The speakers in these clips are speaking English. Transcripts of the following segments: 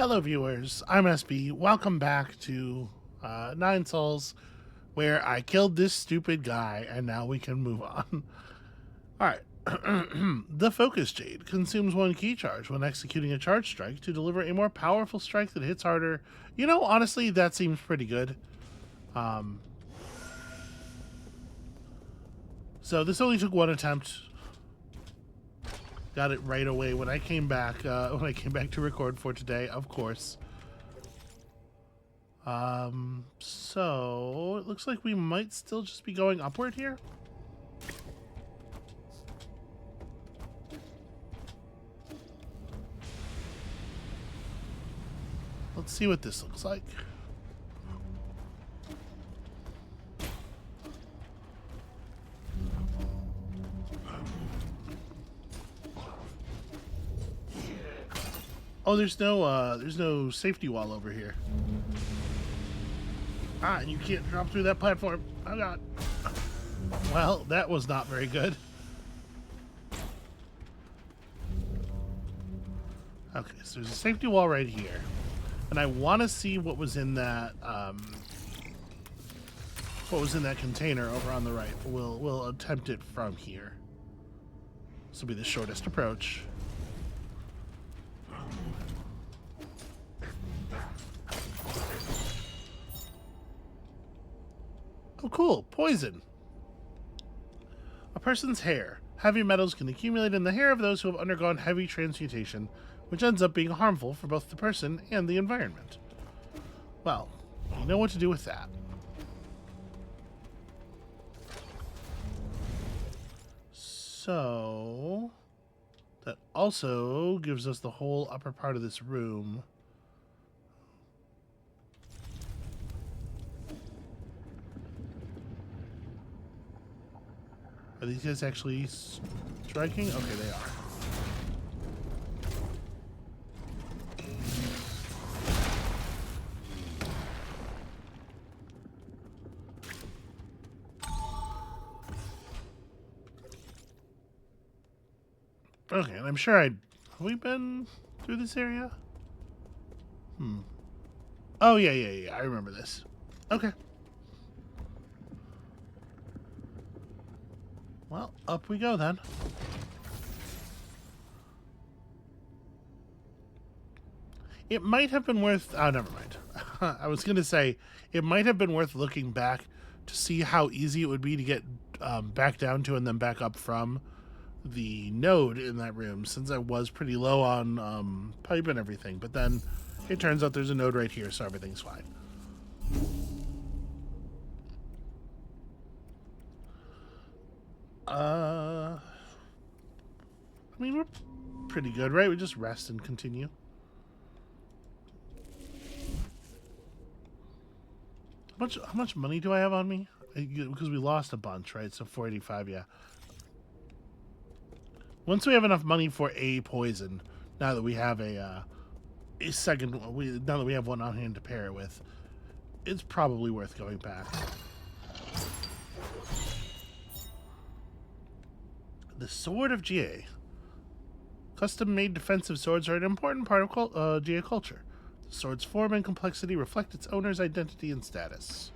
Hello, viewers. I'm SB. Welcome back to Nine Souls, where I killed this stupid guy, and now we can move on. Alright. The Focus Jade consumes one key charge when executing a charge strike to deliver a more powerful strike that hits harder. You know, honestly, that seems pretty good. So this only took one attempt. Got it right away when I came back. To record for today, of course. So it looks like we might still just be going upward here. Let's see what this looks like. Oh, there's no safety wall over here. Ah, and you can't drop through that platform. Oh god. Well, that was not very good. Okay, so there's a safety wall right here. And I want to see what was in that container over on the right. We'll attempt it from here. This will be the shortest approach. Oh, cool. Poison. A person's hair. Heavy metals can accumulate in the hair of those who have undergone heavy transmutation, which ends up being harmful for both the person and the environment. Well, you know what to do with that. So, that also gives us the whole upper part of this room. Are these guys actually striking? Okay, they are. Okay, and I'm sure have we been through this area? Oh, yeah. I remember this. Okay. Well, up we go then. It might have been worth... Oh, never mind. I was going to say, it might have been worth looking back to see how easy it would be to get back down to and then back up from the node in that room, since I was pretty low on pipe and everything. But then it turns out there's a node right here, so everything's fine. I mean, we're pretty good, right? We just rest and continue. How much money do I have on me? Because we lost a bunch, right? So 485, yeah. Once we have enough money for a poison, now that we have a second, now that we have one on hand to pair it with, it's probably worth going back. The Sword of GA. Custom-made defensive swords are an important part of GA culture. The sword's form and complexity reflect its owner's identity and status.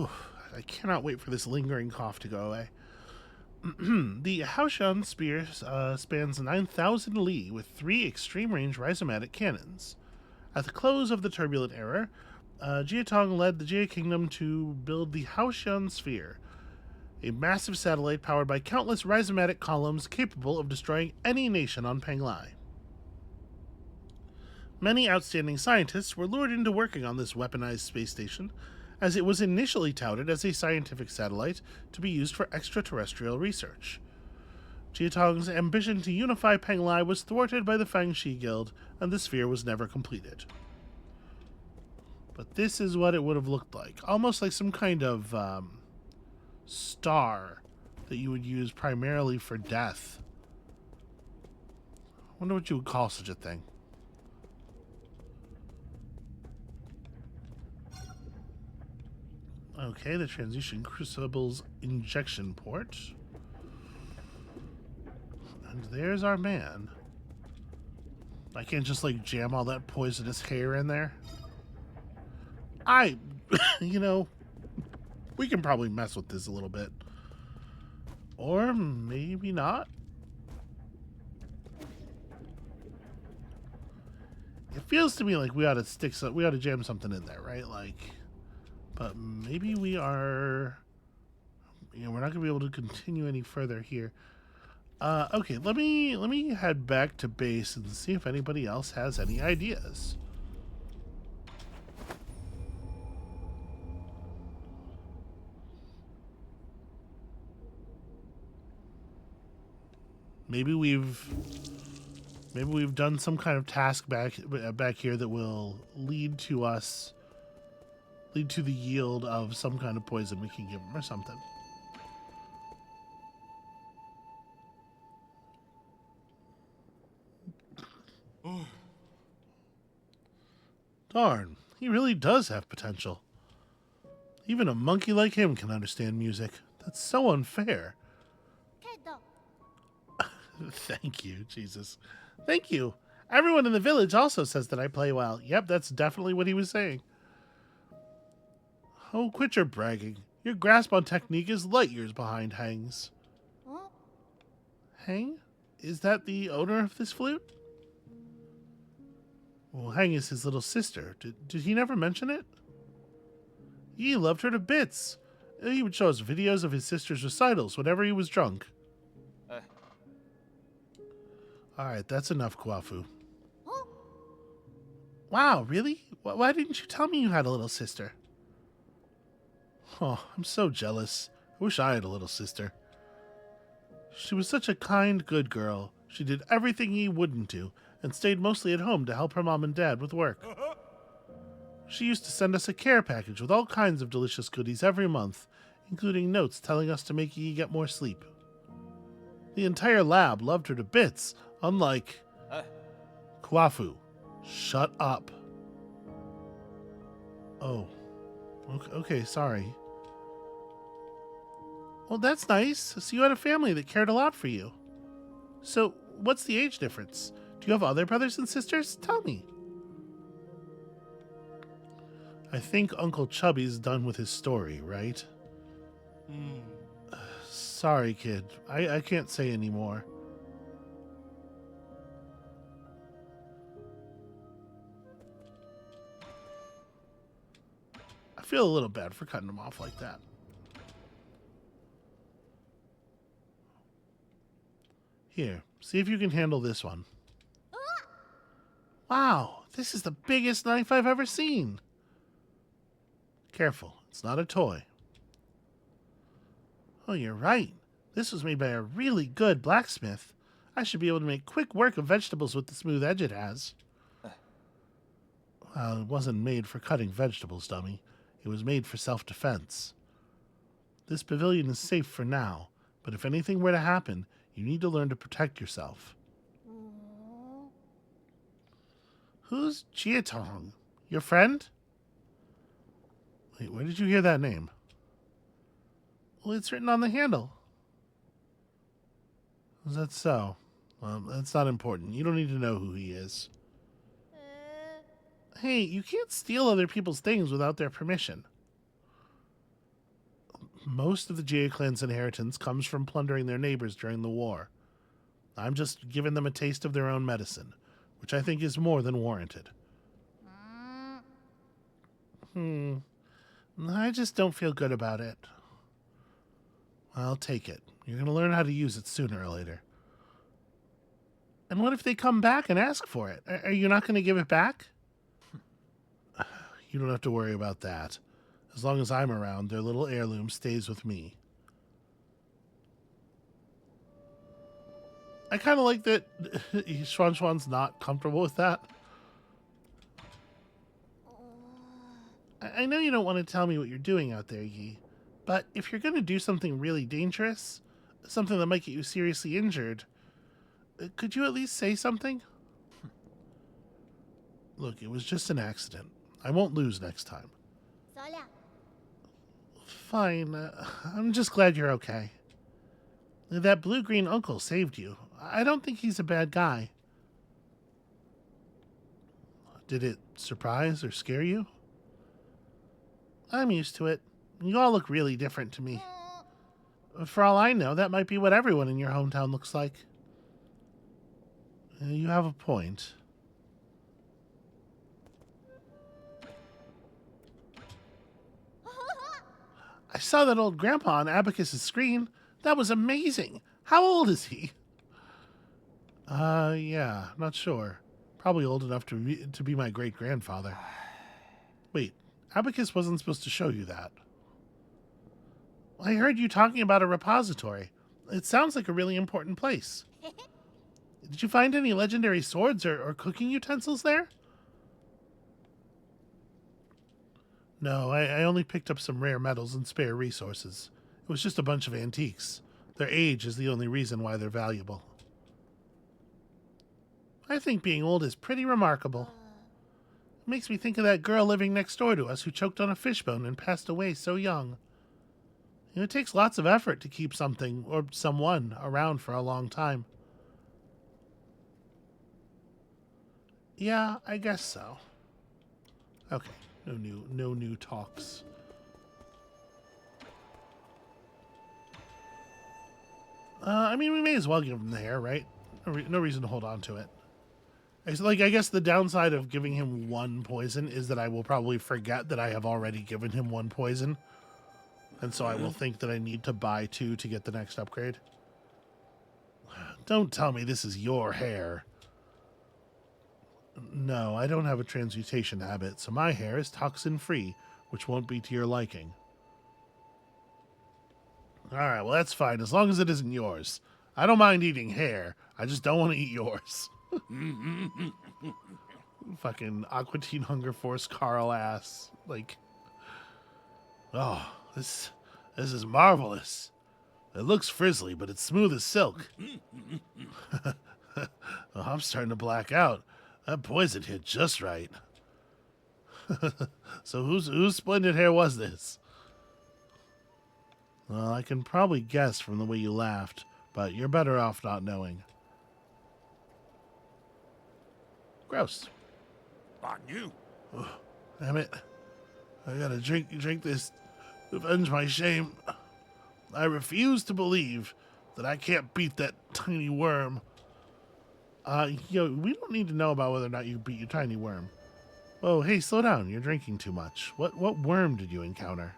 Oof, I cannot wait for this lingering cough to go away. The Haoshan spear spans 9,000 li with 3 extreme-range rhizomatic cannons. At the close of the Turbulent Era, Jiatong led the Jia Kingdom to build the Haoshan Sphere, a massive satellite powered by countless rhizomatic columns capable of destroying any nation on Penglai. Many outstanding scientists were lured into working on this weaponized space station, as it was initially touted as a scientific satellite to be used for extraterrestrial research. Jiatong's ambition to unify Penglai was thwarted by the Fangxi Guild, and the sphere was never completed. But this is what it would have looked like. Almost like some kind of star that you would use primarily for death. I wonder what you would call such a thing. Okay, the transition crucible's injection port. And there's our man. I can't just like jam all that poisonous hair in there. You know, we can probably mess with this a little bit. Or maybe not. It feels to me like we ought to jam something in there, right? Like, but maybe we are, we're not gonna be able to continue any further here. Okay, let me head back to base and see if anybody else has any ideas. Maybe we've done some kind of task back here that will lead to the yield of some kind of poison we can give them or something. Darn, he really does have potential. Even a monkey like him can understand music. That's so unfair. Thank you, Jesus. Thank you. Everyone in the village also says that I play well. Yep, that's definitely what he was saying. Oh, quit your bragging. Your grasp on technique is light years behind Hang's. Huh? Hang? Is that the owner of this flute? Well, Hang is his little sister. Did he never mention it? He loved her to bits. He would show us videos of his sister's recitals whenever he was drunk. Alright, that's enough, Kwafu. Huh? Wow, really? Why didn't you tell me you had a little sister? Oh, I'm so jealous. I wish I had a little sister. She was such a kind, good girl. She did everything he wouldn't do, and stayed mostly at home to help her mom and dad with work. She used to send us a care package with all kinds of delicious goodies every month, including notes telling us to make Yi get more sleep. The entire lab loved her to bits, unlike... Kwafu, shut up. Oh. Okay, sorry. Well, that's nice. So you had a family that cared a lot for you. So, what's the age difference? Do you have other brothers and sisters? Tell me. I think Uncle Chubby's done with his story, right? Sorry, kid. I can't say any more. I feel a little bad for cutting him off like that. Here, see if you can handle this one. Wow, this is the biggest knife I've ever seen. Careful, it's not a toy. Oh, you're right. This was made by a really good blacksmith. I should be able to make quick work of vegetables with the smooth edge it has. Well, it wasn't made for cutting vegetables, dummy. It was made for self-defense. This pavilion is safe for now, but if anything were to happen, you need to learn to protect yourself. Who's Jiatong? Your friend? Wait, where did you hear that name? Well, it's written on the handle. Is that so? Well, that's not important. You don't need to know who he is. Hey, you can't steal other people's things without their permission. Most of the Jia clan's inheritance comes from plundering their neighbors during the war. I'm just giving them a taste of their own medicine, which I think is more than warranted. I just don't feel good about it. I'll take it. You're going to learn how to use it sooner or later. And what if they come back and ask for it? Are you not going to give it back? You don't have to worry about that. As long as I'm around, their little heirloom stays with me. I kind of like that Xuan's not comfortable with that. I know you don't want to tell me what you're doing out there, Yi, but if you're going to do something really dangerous, something that might get you seriously injured, could you at least say something? Look, it was just an accident. I won't lose next time. fine. I'm just glad you're okay. That blue-green uncle saved you. I don't think he's a bad guy. Did it surprise or scare you? I'm used to it. You all look really different to me. For all I know, that might be what everyone in your hometown looks like. You have a point. I saw that old grandpa on Abacus's screen. That was amazing. How old is he? Yeah, not sure. Probably old enough to be my great-grandfather. Wait, Abacus wasn't supposed to show you that. I heard you talking about a repository. It sounds like a really important place. Did you find any legendary swords or cooking utensils there? No, I only picked up some rare metals and spare resources. It was just a bunch of antiques. Their age is the only reason why they're valuable. I think being old is pretty remarkable. It makes me think of that girl living next door to us who choked on a fishbone and passed away so young. It takes lots of effort to keep something or someone around for a long time. Yeah, I guess so. Okay, no new talks. I mean, we may as well give him the hair, right? No reason to hold on to it. I guess the downside of giving him one poison is that I will probably forget that I have already given him one poison. And so I will think that I need to buy 2 to get the next upgrade. Don't tell me this is your hair. No, I don't have a transmutation habit, so my hair is toxin-free, which won't be to your liking. Alright, well that's fine, as long as it isn't yours. I don't mind eating hair, I just don't want to eat yours. Fucking Aqua Teen Hunger Force Carl ass. Like, oh, this is marvelous. It looks frizzly, but it's smooth as silk. Oh, I'm starting to black out. That poison hit just right. So whose splendid hair was this? Well, I can probably guess from the way you laughed, but you're better off not knowing. Gross. On you. Oh, damn it. I gotta drink this to avenge my shame. I refuse to believe that I can't beat that tiny worm. We don't need to know about whether or not you beat your tiny worm. Oh, hey, slow down. You're drinking too much. What worm did you encounter?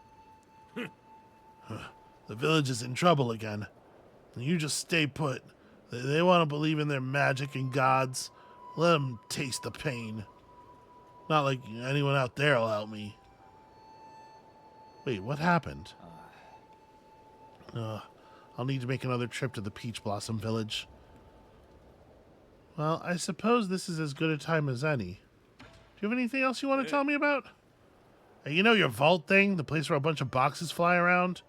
The village is in trouble again. You just stay put. They want to believe in their magic and gods. Let them taste the pain. Not like anyone out there will help me. Wait, what happened? I'll need to make another trip to the Peach Blossom Village. Well, I suppose this is as good a time as any. Do you have anything else you want to tell me about? Hey, you know your vault thing? The place where a bunch of boxes fly around?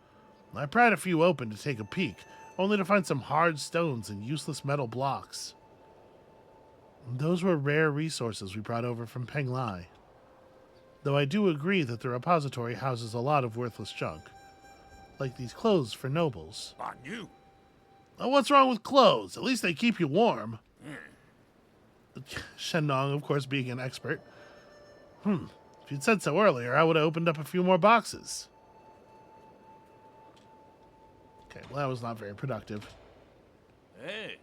I pried a few open to take a peek, only to find some hard stones and useless metal blocks. Those were rare resources we brought over from Penglai. Though I do agree that the repository houses a lot of worthless junk. Like these clothes for nobles. On you. What's wrong with clothes? At least they keep you warm. Shendong, of course, being an expert. If you'd said so earlier, I would have opened up a few more boxes. Okay, well, that was not very productive. Hey.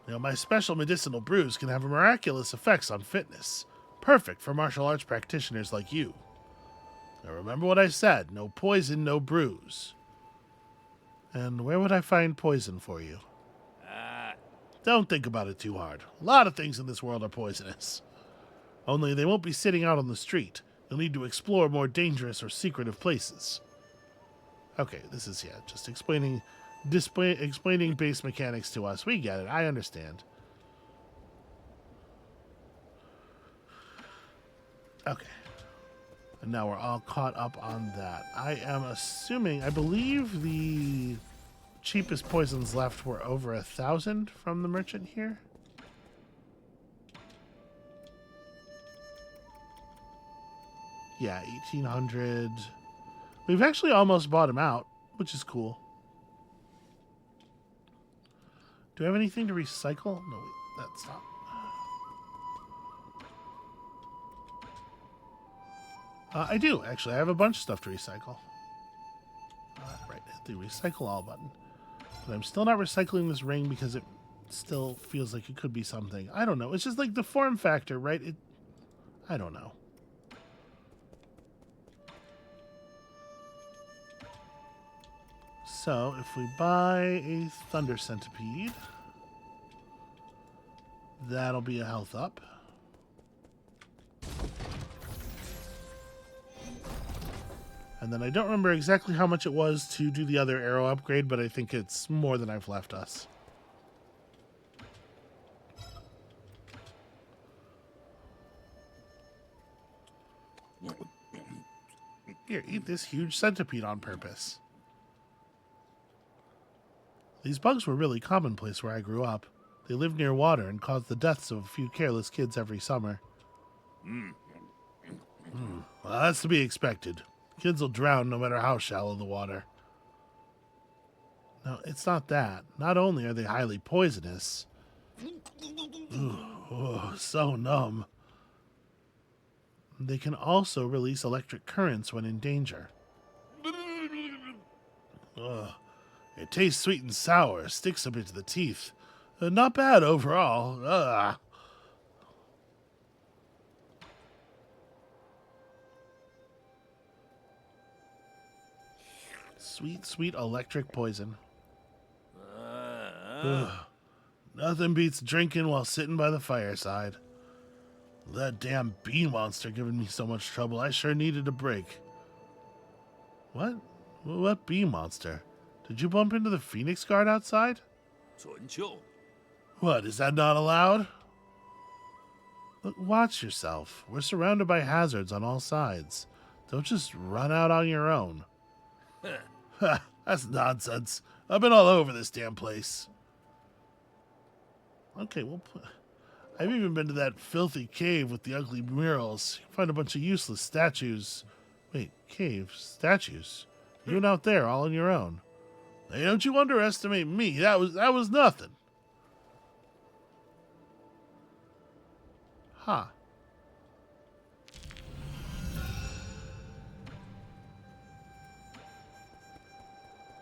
My special medicinal brews can have miraculous effects on fitness. Perfect for martial arts practitioners like you. Now remember what I said. No poison, no brews. And where would I find poison for you? Don't think about it too hard. A lot of things in this world are poisonous. Only they won't be sitting out on the street. You'll need to explore more dangerous or secretive places. Okay, this is, just explaining base mechanics to us. We get it. I understand. Okay. And now we're all caught up on that. I believe the cheapest poisons left were over 1,000 from the merchant here. Yeah, 1,800. We've actually almost bought him out, which is cool. Do I have anything to recycle? No, wait, that's not. I do, actually. I have a bunch of stuff to recycle. Right, hit the recycle all button. But I'm still not recycling this ring because it still feels like it could be something. I don't know. It's just like the form factor, right? I don't know. So, if we buy a Thunder Centipede, that'll be a health up. And then I don't remember exactly how much it was to do the other arrow upgrade, but I think it's more than I've left us. Here, eat this huge centipede on purpose. These bugs were really commonplace where I grew up. They lived near water and caused the deaths of a few careless kids every summer. Well, that's to be expected. Kids will drown no matter how shallow the water. No, it's not that. Not only are they highly poisonous. So numb. They can also release electric currents when in danger. It tastes sweet and sour, sticks a bit to the teeth. Not bad overall. Sweet, sweet electric poison. Nothing beats drinking while sitting by the fireside. That damn bee monster giving me so much trouble. I sure needed a break. What? What bee monster? Did you bump into the Phoenix Guard outside? 准就 What, is that not allowed? Look, watch yourself. We're surrounded by hazards on all sides. Don't just run out on your own. Ha, that's nonsense. I've been all over this damn place. Okay, well, I've even been to that filthy cave with the ugly murals. You can find a bunch of useless statues. Wait, cave? Statues? You went out there all on your own. Hey, don't you underestimate me. That was nothing. Huh.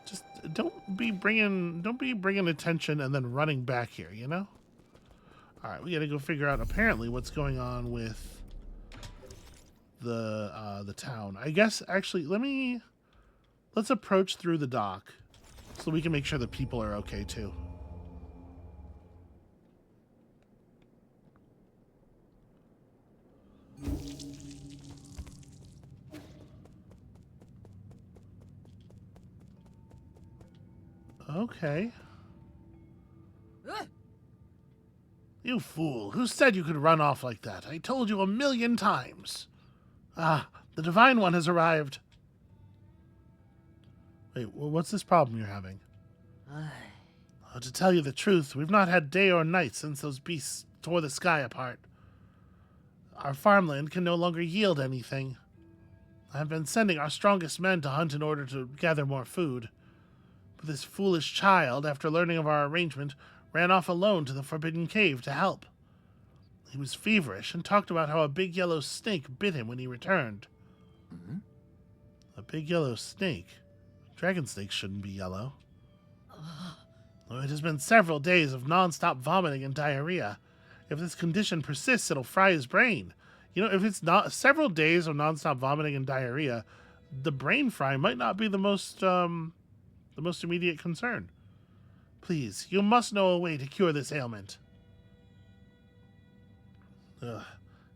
Just don't be bringing attention and then running back here, you know? All right, we got to go figure out apparently what's going on with the town. I guess actually let's approach through the dock so we can make sure the people are okay too. Okay. You fool. Who said you could run off like that? I told you 1,000,000 times. Ah, the Divine One has arrived. Wait, what's this problem you're having? To tell you the truth, we've not had day or night since those beasts tore the sky apart. Our farmland can no longer yield anything. I've been sending our strongest men to hunt in order to gather more food. But this foolish child, after learning of our arrangement, ran off alone to the Forbidden Cave to help. He was feverish and talked about how a big yellow snake bit him when he returned. A big yellow snake? Dragon snakes shouldn't be yellow. It has been several days of non-stop vomiting and diarrhea. If this condition persists, it'll fry his brain. You know, if it's not several days of non-stop vomiting and diarrhea, the brain fry might not be the most immediate concern. Please, you must know a way to cure this ailment.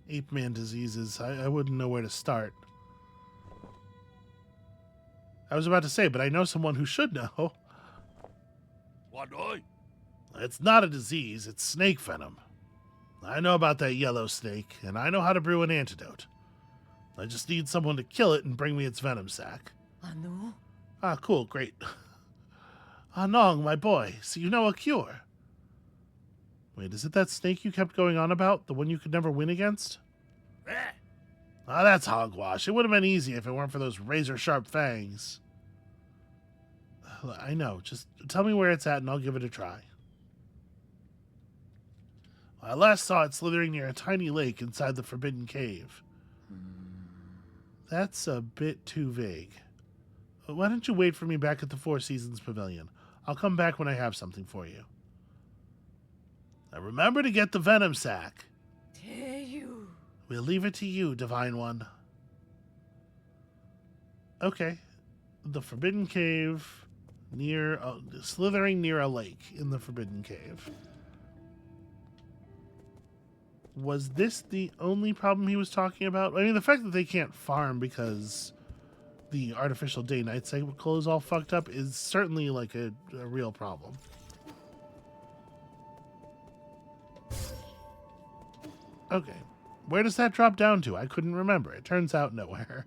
Ape man diseases. I wouldn't know where to start. I was about to say, but I know someone who should know. What I? It's not a disease, it's snake venom. I know about that yellow snake, and I know how to brew an antidote. I just need someone to kill it and bring me its venom sac. Ah, cool, great. Nong, my boy, so you know a cure. Wait, is it that snake you kept going on about? The one you could never win against? Ah, that's hogwash. It would have been easy if it weren't for those razor-sharp fangs. I know. Just tell me where it's at and I'll give it a try. I last saw it slithering near a tiny lake inside the Forbidden Cave. That's a bit too vague. Why don't you wait for me back at the Four Seasons Pavilion? I'll come back when I have something for you. Now remember to get the venom sac. We'll leave it to you, Divine One. Okay. The Forbidden Cave slithering near a lake in the Forbidden Cave. Was this the only problem he was talking about? I mean, the fact that they can't farm because the artificial day-night cycle is all fucked up is certainly like a real problem. Okay. Where does that drop down to? I couldn't remember. It turns out nowhere.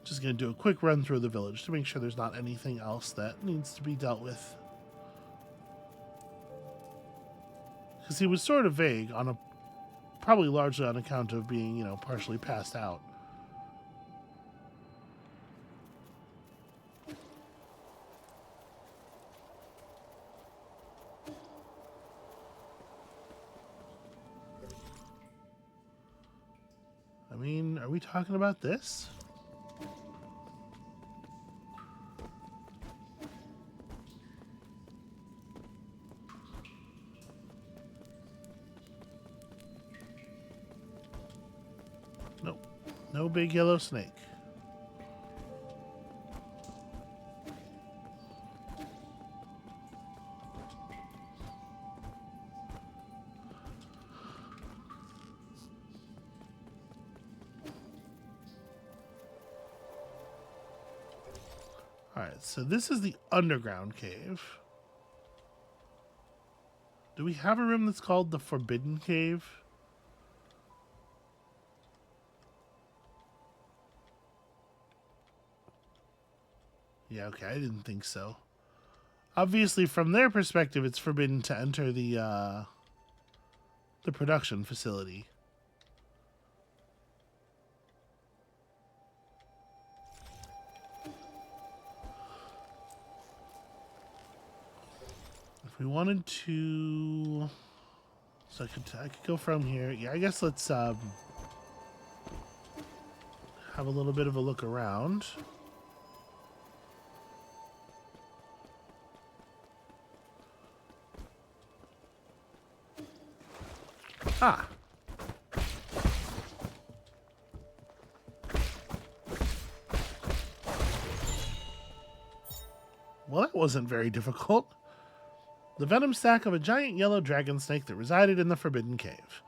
Just going to do a quick run through the village to make sure there's not anything else that needs to be dealt with. Because he was sort of vague on probably largely on account of being, partially passed out. I mean, are we talking about this? Nope. No big yellow snake. Alright, so this is the underground cave. Do we have a room that's called the Forbidden Cave? Yeah, okay, I didn't think so. Obviously, from their perspective, it's forbidden to enter the production facility. If we wanted to, so I could go from here. Yeah, I guess let's have a little bit of a look around. Ah. Well, that wasn't very difficult. The venom sac of a giant yellow dragon snake that resided in the Forbidden Cave.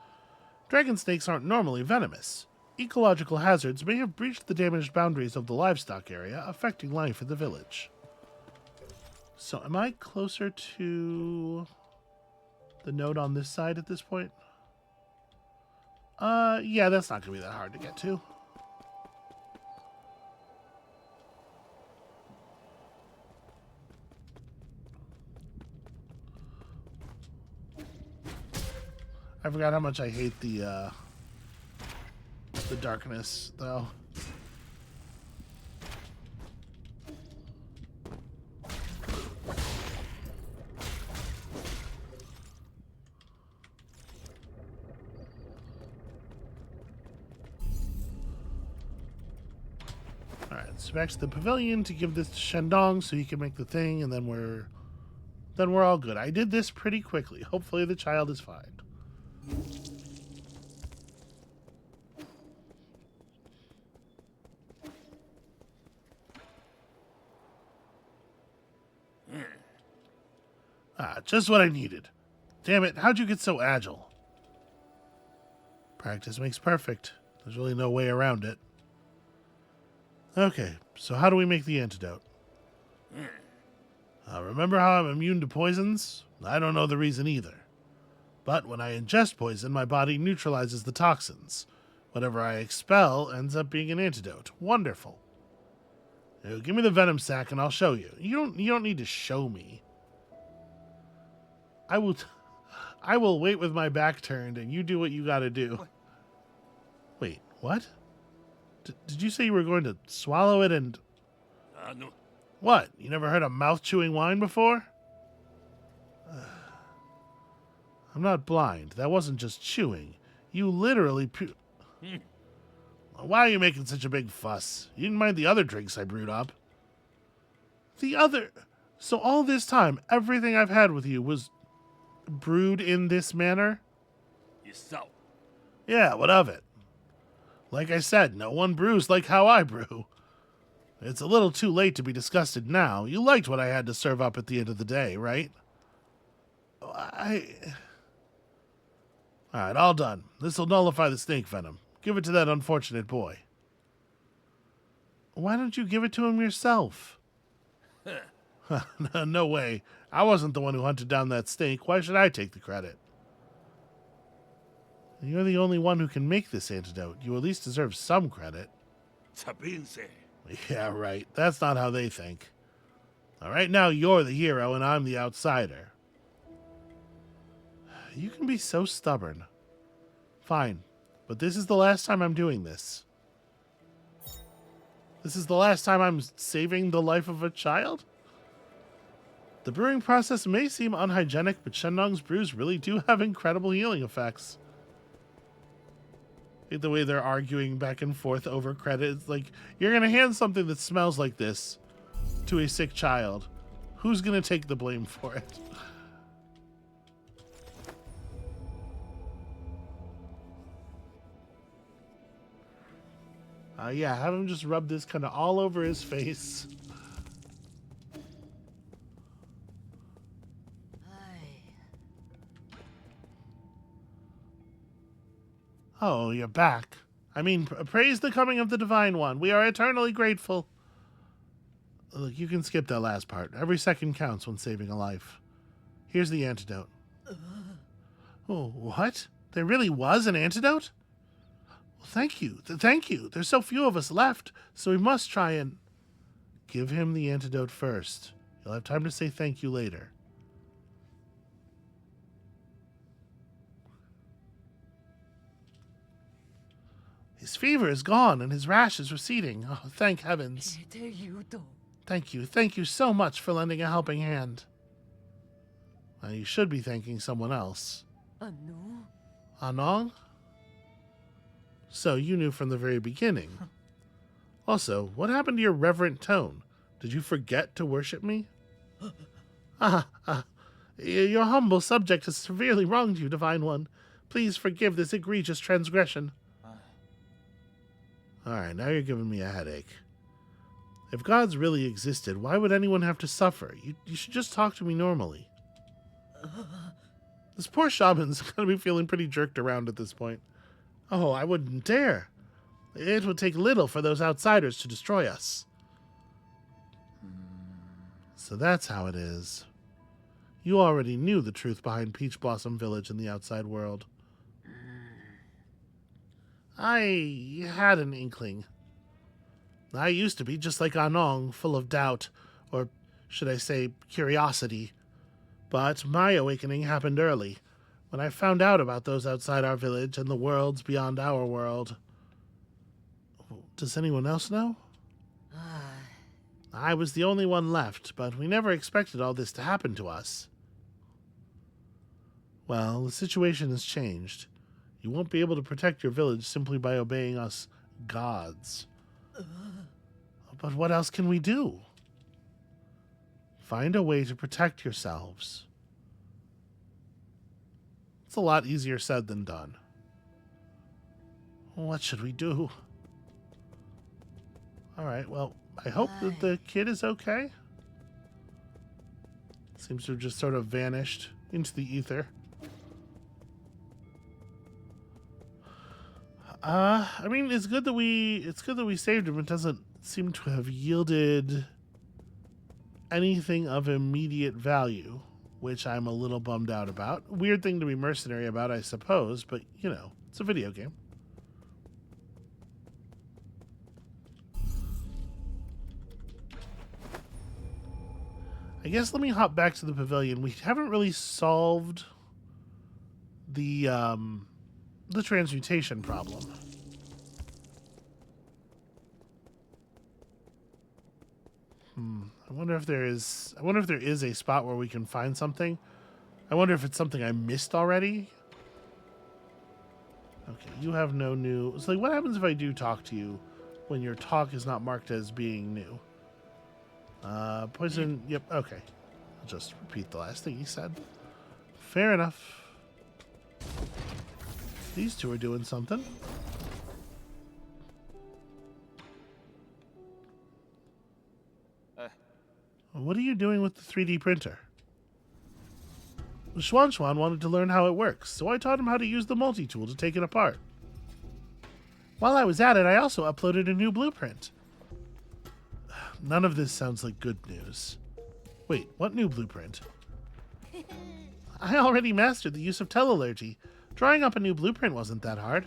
Dragon snakes aren't normally venomous. Ecological hazards may have breached the damaged boundaries of the livestock area, affecting life in the village. So am I closer to the node on this side at this point? Yeah, that's not going to be that hard to get to. I forgot how much I hate the darkness, though. Alright, so back to the pavilion to give this to Shandong so he can make the thing, and then we're all good. I did this pretty quickly. Hopefully the child is fine. Ah, just what I needed. Damn it, how'd you get so agile? Practice makes perfect. There's really no way around it. Okay, so how do we make the antidote? Remember how I'm immune to poisons? I don't know the reason either. But when I ingest poison, my body neutralizes the toxins. Whatever I expel ends up being an antidote. Wonderful. Now, give me the venom sac and I'll show you. You don't need to show me. I will wait with my back turned, and you do what you gotta do. What? Wait, what? Did you say you were going to swallow it and... No. What? You never heard of mouth-chewing wine before? I'm not blind. That wasn't just chewing. You literally... Why are you making such a big fuss? You didn't mind the other drinks I brewed up. The other... So all this time, everything I've had with you was brewed in this manner? Yourself. Yeah, what of it? Like I said, no one brews like how I brew. It's a little too late to be disgusted now. You liked what I had to serve up at the end of the day, right? Alright, all done. This'll nullify the snake venom. Give it to that unfortunate boy. Why don't you give it to him yourself? No way. I wasn't the one who hunted down that snake. Why should I take the credit? You're the only one who can make this antidote. You at least deserve some credit. Sabinse. Yeah, right. That's not how they think. All right, now you're the hero and I'm the outsider. You can be so stubborn. Fine, but this is the last time I'm doing this. This is the last time I'm saving the life of a child? The brewing process may seem unhygienic, but Shendong's brews really do have incredible healing effects. The way they're arguing back and forth over credit. It's like, you're going to hand something that smells like this to a sick child. Who's going to take the blame for it? Yeah, have him just rub this kind of all over his face. Oh, you're back. I mean, praise the coming of the Divine One. We are eternally grateful. Look, you can skip that last part. Every second counts when saving a life. Here's the antidote. Oh, what? There really was an antidote? Well, thank you. Thank you. There's so few of us left, so we must try and... Give him the antidote first. You'll have time to say thank you later. His fever is gone and his rash is receding. Oh, thank heavens. Thank you. Thank you so much for lending a helping hand. Now, you should be thanking someone else. Anong? So, you knew from the very beginning. Also, what happened to your reverent tone? Did you forget to worship me? Your humble subject has severely wronged you, Divine One. Please forgive this egregious transgression. Alright, now you're giving me a headache. If gods really existed, why would anyone have to suffer? You should just talk to me normally. This poor shaman's gonna be feeling pretty jerked around at this point. Oh, I wouldn't dare. It would take little for those outsiders to destroy us. So that's how it is. You already knew the truth behind Peach Blossom Village in the outside world. I had an inkling. I used to be just like Anong, full of doubt, or should I say curiosity. But my awakening happened early, when I found out about those outside our village and the worlds beyond our world. Does anyone else know? I was the only one left, but we never expected all this to happen to us. Well, the situation has changed. You won't be able to protect your village simply by obeying us gods. But what else can we do? Find a way to protect yourselves. It's a lot easier said than done. What should we do? Alright, well, I hope that the kid is okay. Seems to have just sort of vanished into the ether. I mean, it's good that we saved him. It doesn't seem to have yielded anything of immediate value, which I'm a little bummed out about. Weird thing to be mercenary about, I suppose, but you know, it's a video game. I guess let me hop back to the pavilion. We haven't really solved the transmutation problem. I wonder if there is a spot where we can find something. I wonder if it's something I missed already. Okay, you have no new. It's like, what happens if I do talk to you when your talk is not marked as being new? Poison. Yep. Okay. I'll just repeat the last thing he said. Fair enough. These two are doing something. What are you doing with the 3D printer? The Schwan wanted to learn how it works, so I taught him how to use the multi-tool to take it apart. While I was at it, I also uploaded a new blueprint. None of this sounds like good news. Wait, what new blueprint? I already mastered the use of telallergy. Drawing up a new blueprint wasn't that hard.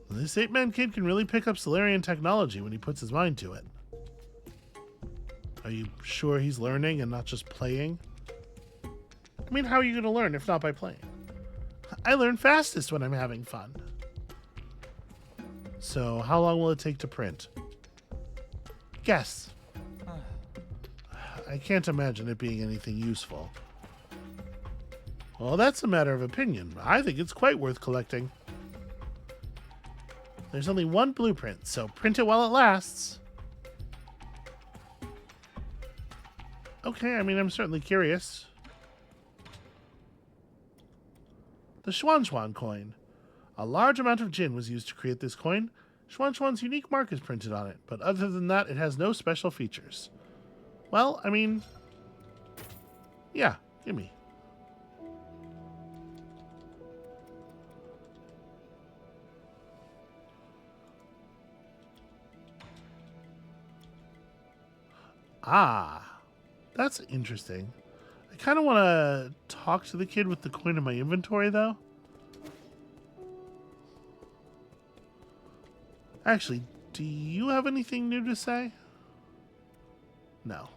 This 8-man kid can really pick up Solarian technology when he puts his mind to it. Are you sure he's learning and not just playing? I mean, how are you going to learn if not by playing? I learn fastest when I'm having fun. So, how long will it take to print? Guess. I can't imagine it being anything useful. Well, that's a matter of opinion. I think it's quite worth collecting. There's only one blueprint, so print it while it lasts. Okay, I mean, I'm certainly curious. The Schwan coin. A large amount of gin was used to create this coin. Schwan's unique mark is printed on it, but other than that, it has no special features. Well, I mean, yeah, gimme. Ah, that's interesting. I kind of want to talk to the kid with the coin in my inventory, though. Actually, do you have anything new to say? No.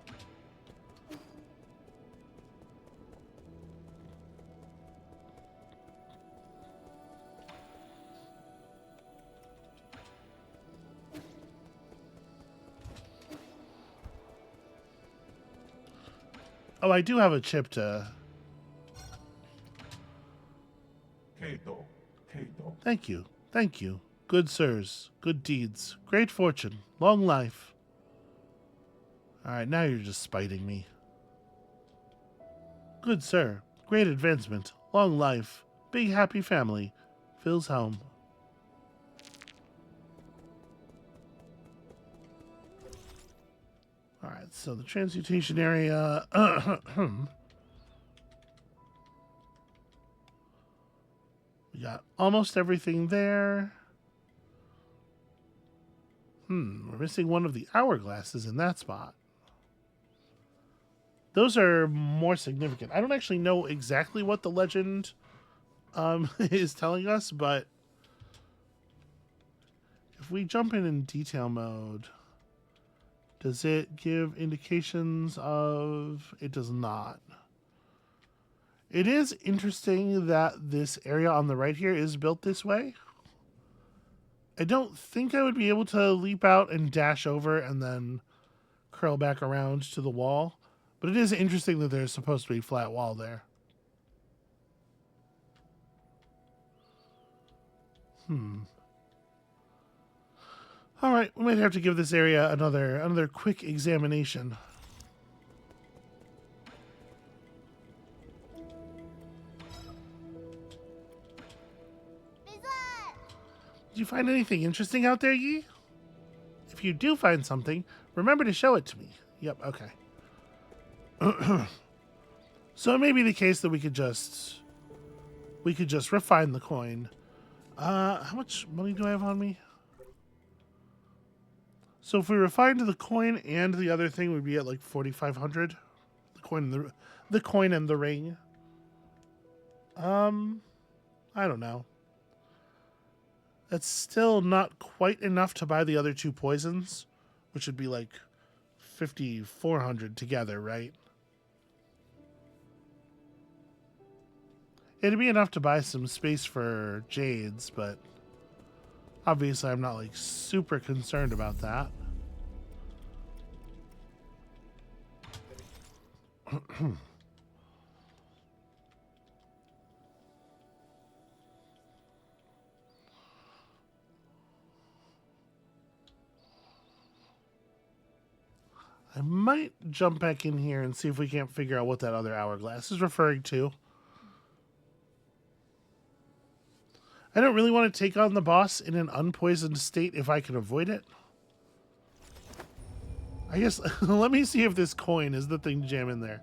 Oh, I do have a chip to... Thank you. Thank you. Good sirs. Good deeds. Great fortune. Long life. Alright, now you're just spiting me. Good sir. Great advancement. Long life. Big happy family. Phil's home. Alright, so the transmutation area... We got almost everything there. We're missing one of the hourglasses in that spot. Those are more significant. I don't actually know exactly what the legend is telling us, but if we jump in detail mode, does it give indications of... It does not. It is interesting that this area on the right here is built this way. I don't think I would be able to leap out and dash over and then curl back around to the wall. But it is interesting that there's supposed to be a flat wall there. All right, we might have to give this area another quick examination. Did you find anything interesting out there, Yi? If you do find something, remember to show it to me. Yep, okay. So it may be the case that we could just refine the coin. How much money do I have on me? So if we refined the coin and the other thing, we'd be at like 4,500. The coin and the ring. I don't know. That's still not quite enough to buy the other two poisons, which would be like 5,400 together, right? It'd be enough to buy some space for jades, but obviously I'm not like super concerned about that. I might jump back in here and see if we can't figure out what that other hourglass is referring to. I don't really want to take on the boss in an unpoisoned state if I can avoid it. I guess, let me see if this coin is the thing to jam in there.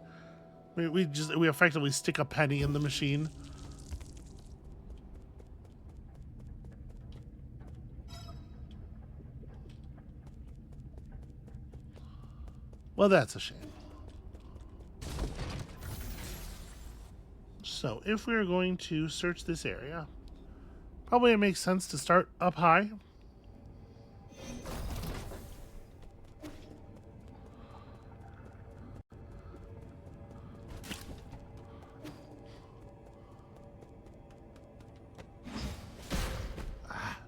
We effectively stick a penny in the machine. Well, that's a shame. So, if we're going to search this area, probably it makes sense to start up high.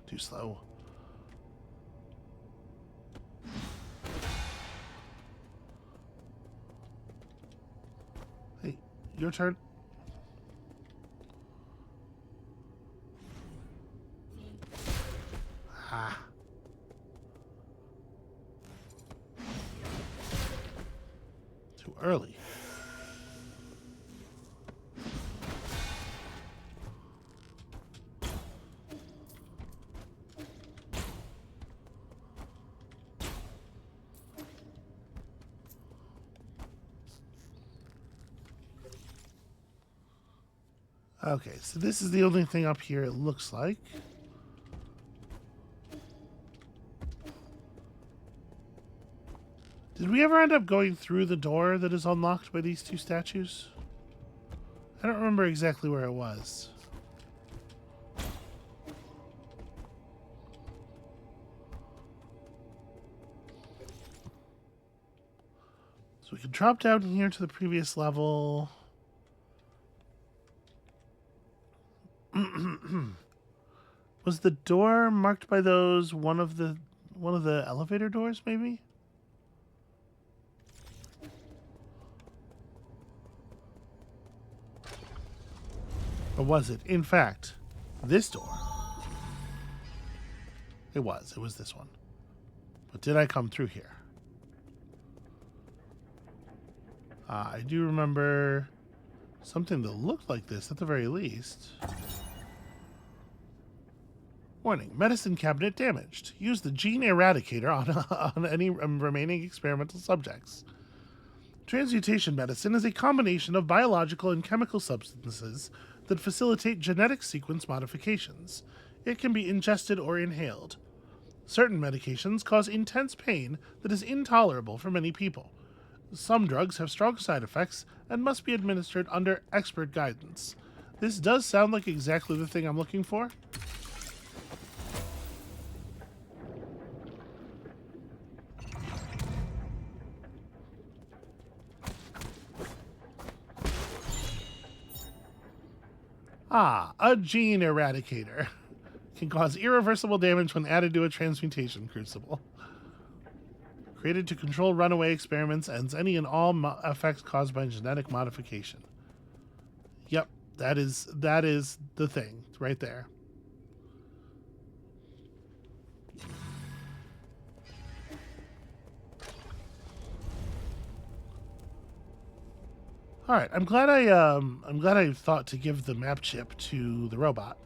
Too slow. Hey, your turn. Too early. Okay, so this is the only thing up here it looks like. Did we ever end up going through the door that is unlocked by these two statues? I don't remember exactly where it was. So we can drop down here to the previous level. Was the door marked by those one of the elevator doors, maybe? Or was it, in fact, this door? It was this one. But did I come through here? I do remember something that looked like this at the very least. Warning, medicine cabinet damaged. Use the gene eradicator on any remaining experimental subjects. Transmutation medicine is a combination of biological and chemical substances that facilitate genetic sequence modifications. It can be ingested or inhaled. Certain medications cause intense pain that is intolerable for many people. Some drugs have strong side effects and must be administered under expert guidance. This does sound like exactly the thing I'm looking for. A gene eradicator. Can cause irreversible damage when added to a transmutation crucible. Created to control runaway experiments, ends any and all effects caused by genetic modification. Yep, that is the thing right there. All right, I'm glad I thought to give the map chip to the robot.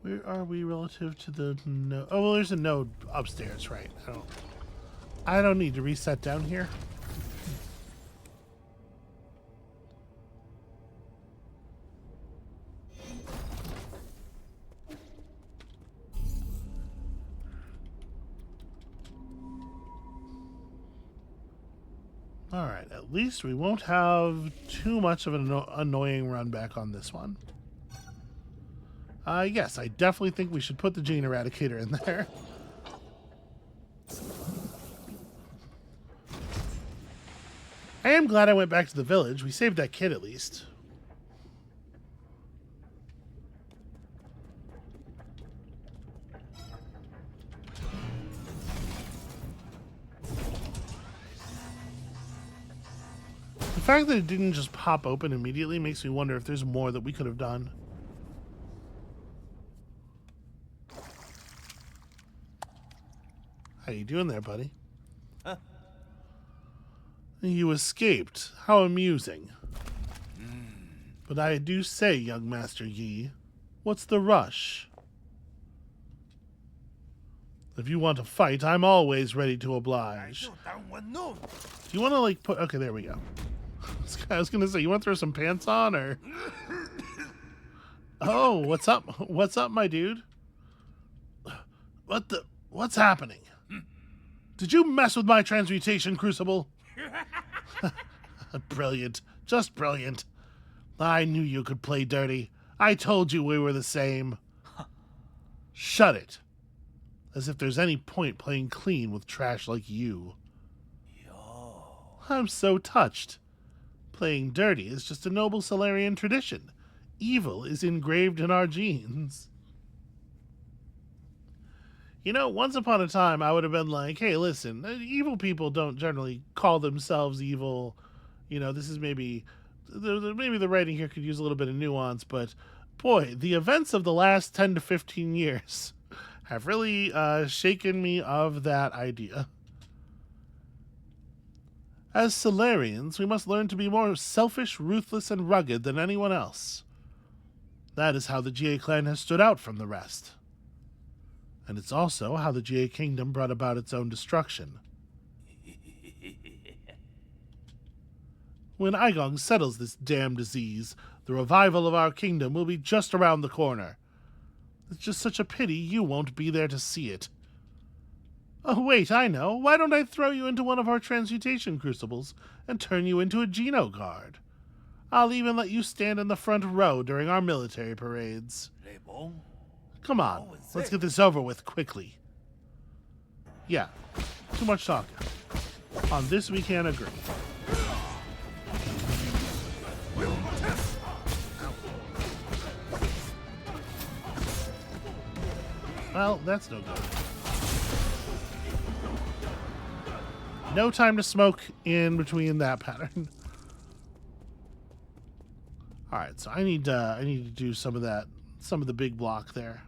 Where are we relative to the node? Oh, well, there's a node upstairs, right? I don't need to reset down here. All right, at least we won't have too much of an annoying run back on this one. Yes, I definitely think we should put the gene eradicator in there. I am glad I went back to the village. We saved that kid at least. The fact that it didn't just pop open immediately makes me wonder if there's more that we could have done. How you doing there, buddy? Huh? You escaped. How amusing. But I do say, young Master Yi, what's the rush? If you want to fight, I'm always ready to oblige. Do you want to, like, put... Okay, there we go. I was going to say, you want to throw some pants on, or... Oh, what's up? What's up, my dude? What's happening? Did you mess with my transmutation crucible? Brilliant. Just brilliant. I knew you could play dirty. I told you we were the same. Shut it. As if there's any point playing clean with trash like you. I'm so touched. Playing dirty is just a noble Solarian tradition. Evil is engraved in our genes. You know, once upon a time, I would have been like, hey, listen, evil people don't generally call themselves evil. You know, this is maybe the writing here could use a little bit of nuance, but boy, the events of the last 10 to 15 years have really shaken me of that idea. As Solarians, we must learn to be more selfish, ruthless, and rugged than anyone else. That is how the GA clan has stood out from the rest. And it's also how the GA kingdom brought about its own destruction. When Igong settles this damn disease, the revival of our kingdom will be just around the corner. It's just such a pity you won't be there to see it. Oh, wait, I know. Why don't I throw you into one of our transmutation crucibles and turn you into a Geno guard? I'll even let you stand in the front row during our military parades. Come on, let's get this over with quickly. Yeah, too much talking. On this we can't agree. Well, that's no good. No time to smoke in between that pattern. All right, so I need to do some of the big block there.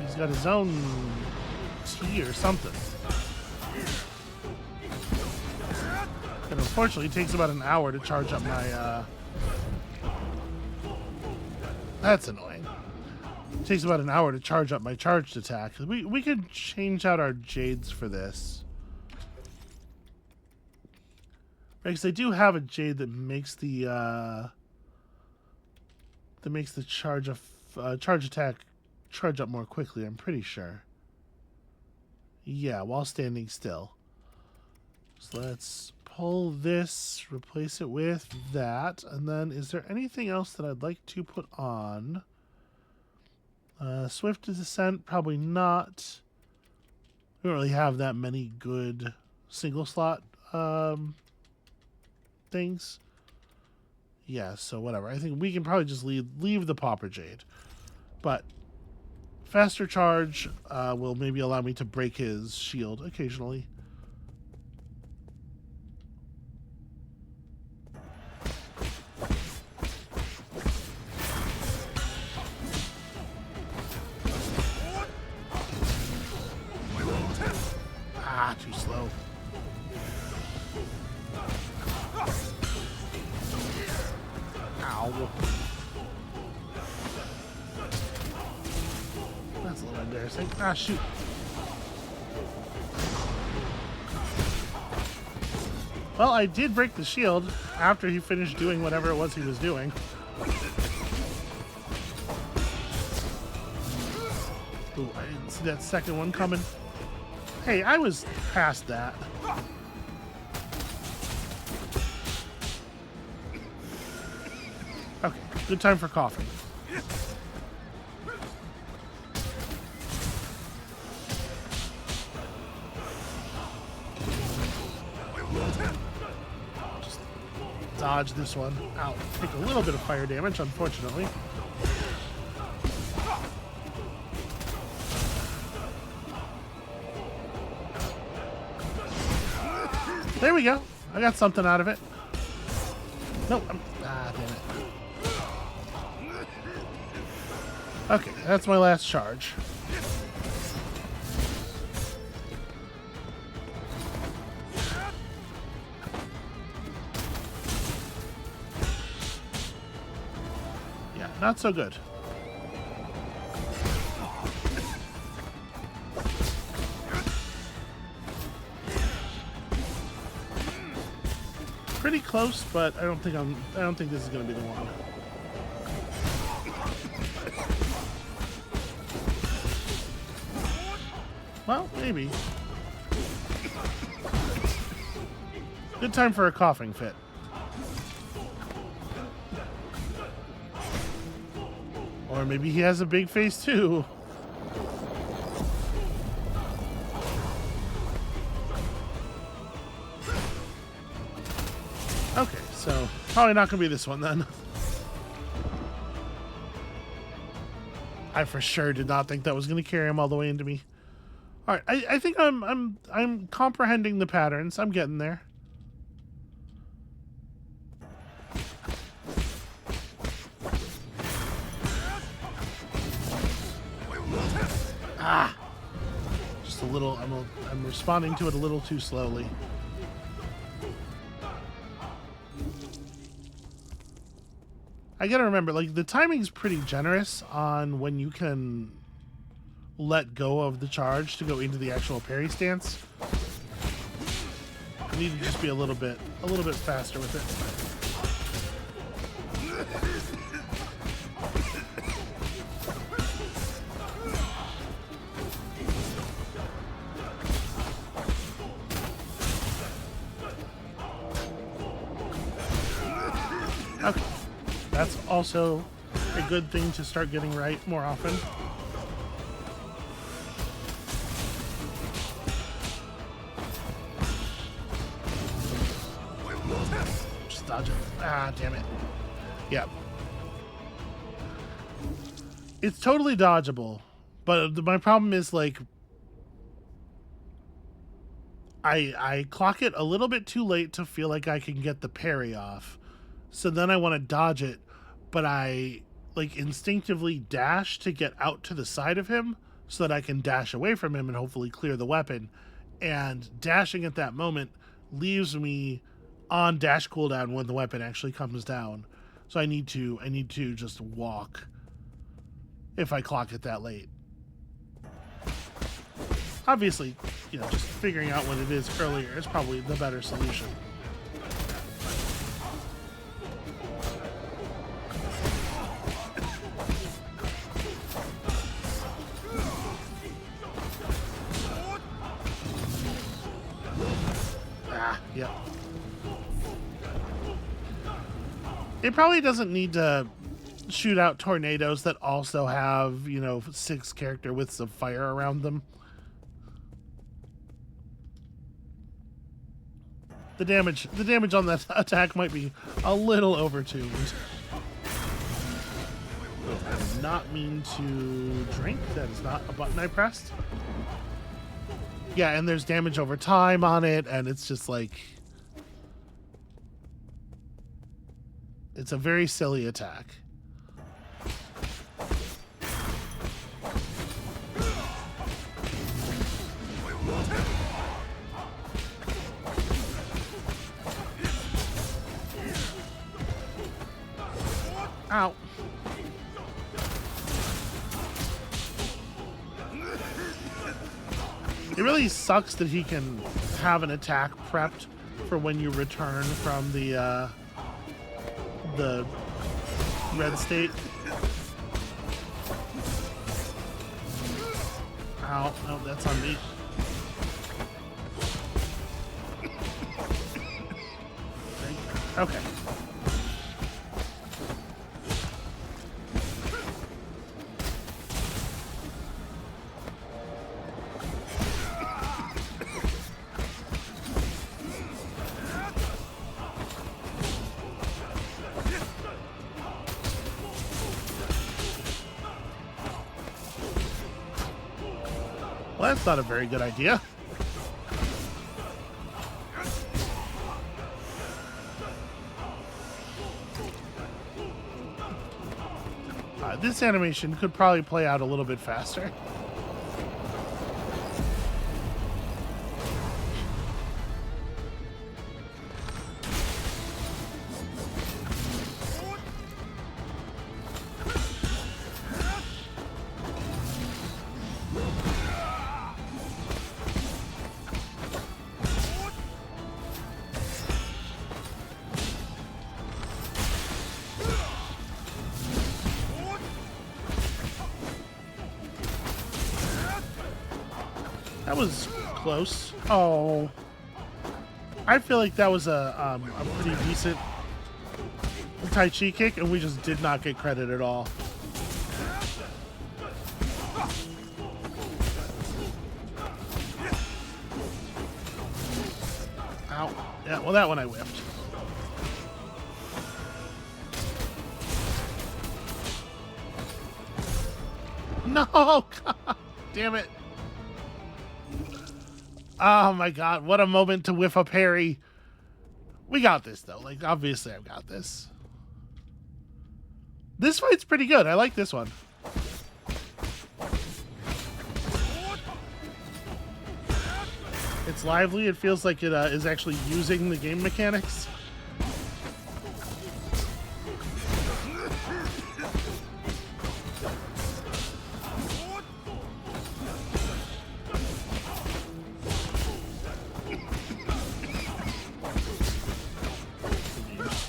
He's got his own tea or something. And unfortunately, it takes about an hour to charge up my, That's annoying. It takes about an hour to charge up my charged attack. We could change out our jades for this. Because I do have a jade that makes the charge attack charge up more quickly, I'm pretty sure. Yeah, while standing still. So let's pull this, replace it with that, and then is there anything else that I'd like to put on? Swift Descent, probably not. We don't really have that many good single slot things. Yeah, so whatever. I think we can probably just leave the Pauper Jade. But faster charge will maybe allow me to break his shield occasionally. Ah, too slow. Ow. That's a little embarrassing. Ah, shoot. Well, I did break the shield after he finished doing whatever it was he was doing. Ooh, I didn't see that second one coming. Hey, I was past that. Okay, good time for coffee. dodge this one. Ow. Take a little bit of fire damage, unfortunately. There we go. I got something out of it. Nope. Damn it. Okay, that's my last charge. Yeah, not so good. Pretty close, but I don't think this is going to be the one. Well, maybe. Good time for a coughing fit. Or maybe he has a big face too. Okay, so probably not going to be this one then. I for sure did not think that was going to carry him all the way into me. All right, I think I'm comprehending the patterns. I'm getting there. Ah, just a little. I'm responding to it a little too slowly. I gotta remember, like, the timing's pretty generous on when you can let go of the charge to go into the actual parry stance. I need to just be a little bit faster with it. Okay. That's also a good thing to start getting right more often. Just dodge it. Ah, damn it. Yeah. It's totally dodgeable, but my problem is, like, I clock it a little bit too late to feel like I can get the parry off. So then I want to dodge it, but I, like, instinctively dash to get out to the side of him so that I can dash away from him and hopefully clear the weapon. And dashing at that moment leaves me on dash cooldown when the weapon actually comes down. So I need to just walk if I clock it that late. Obviously, you know, just figuring out what it is earlier is probably the better solution. Yep. It probably doesn't need to shoot out tornadoes that also have, you know, 6 character widths of fire around them. The damage on that attack might be a little overtuned. I did not mean to drink. That is not a button I pressed. Yeah, and there's damage over time on it, and it's just like... It's a very silly attack. Ow. It really sucks that he can have an attack prepped for when you return from the red state. Ow, no, that's on me. Okay. that's not a very good idea. This animation could probably play out a little bit faster. That was close. Oh, I feel like that was a pretty decent Tai Chi kick, and we just did not get credit at all. Ow. Yeah, well, that one I whiffed. No! God damn it. Oh my god, what a moment to whiff a parry. We got this, though. Like, obviously I've got this. This fight's pretty good. I like this one. It's lively. It feels like it is actually using the game mechanics.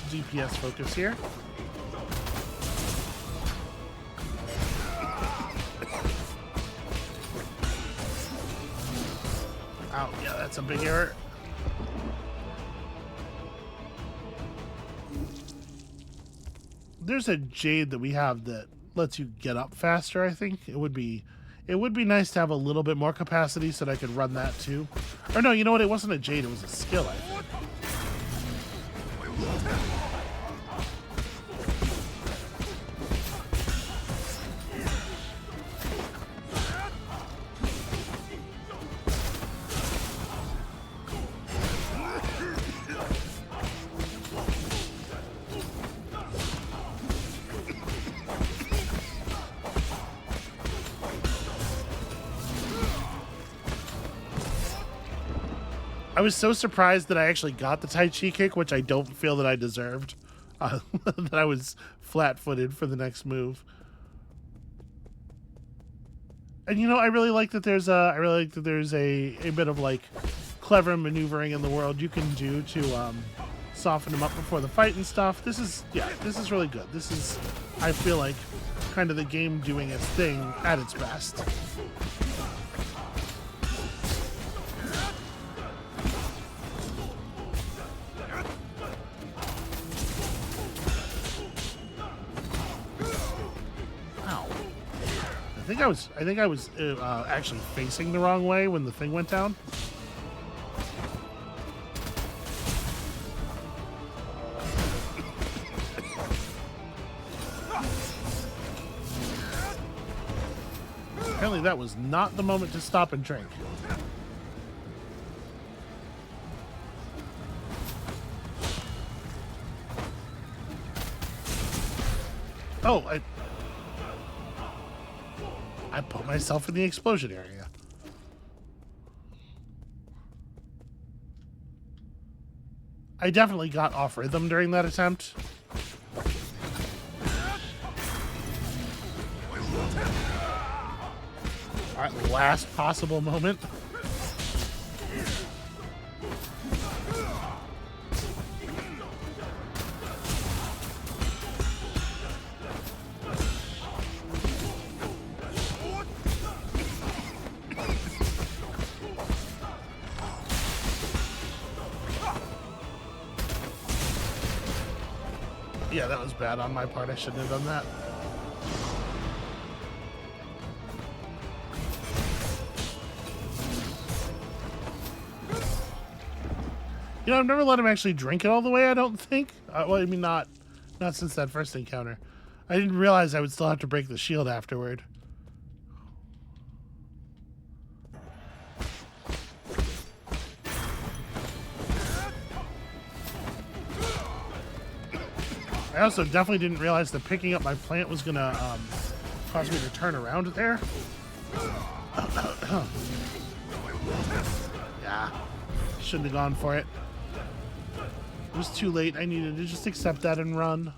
DPS focus here. Oh, yeah, that's a big error. There's a jade that we have that lets you get up faster, I think. It would be nice to have a little bit more capacity so that I could run that too. Or no, you know what? It wasn't a jade, it was a skill, I think. I was so surprised that I actually got the Tai Chi kick, which I don't feel that I deserved. That I was flat-footed for the next move. And you know, I really like that there's a bit of like clever maneuvering in the world you can do to soften them up before the fight and stuff. This is really good. This is, I feel like, kind of the game doing its thing at its best. I think I was actually facing the wrong way when the thing went down. Apparently that was not the moment to stop and drink. Oh, I put myself in the explosion area. I definitely got off rhythm during that attempt. Alright, last possible moment. Yeah, that was bad on my part. I shouldn't have done that. You know, I've never let him actually drink it all the way, I don't think. Well, I mean, not since that first encounter. I didn't realize I would still have to break the shield afterward. I also definitely didn't realize that picking up my plant was gonna cause me to turn around there. Yeah, shouldn't have gone for it. It was too late. I needed to just accept that and run.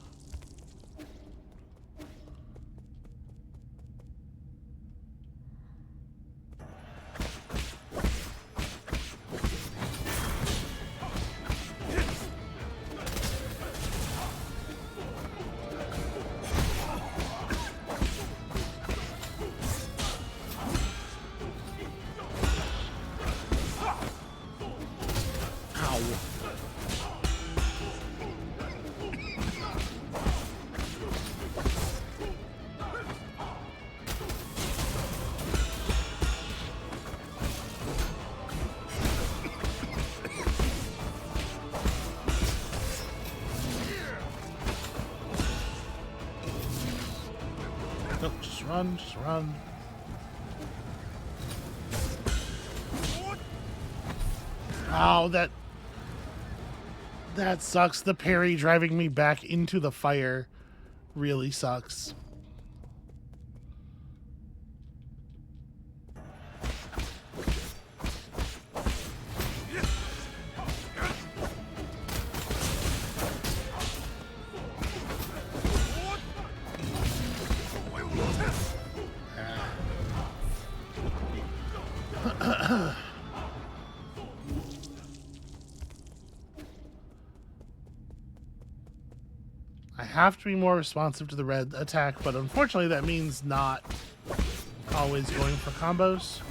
Nope, just run, just run. Oh, that sucks. The parry driving me back into the fire really sucks. I have to be more responsive to the red attack, but unfortunately that means not always going for combos.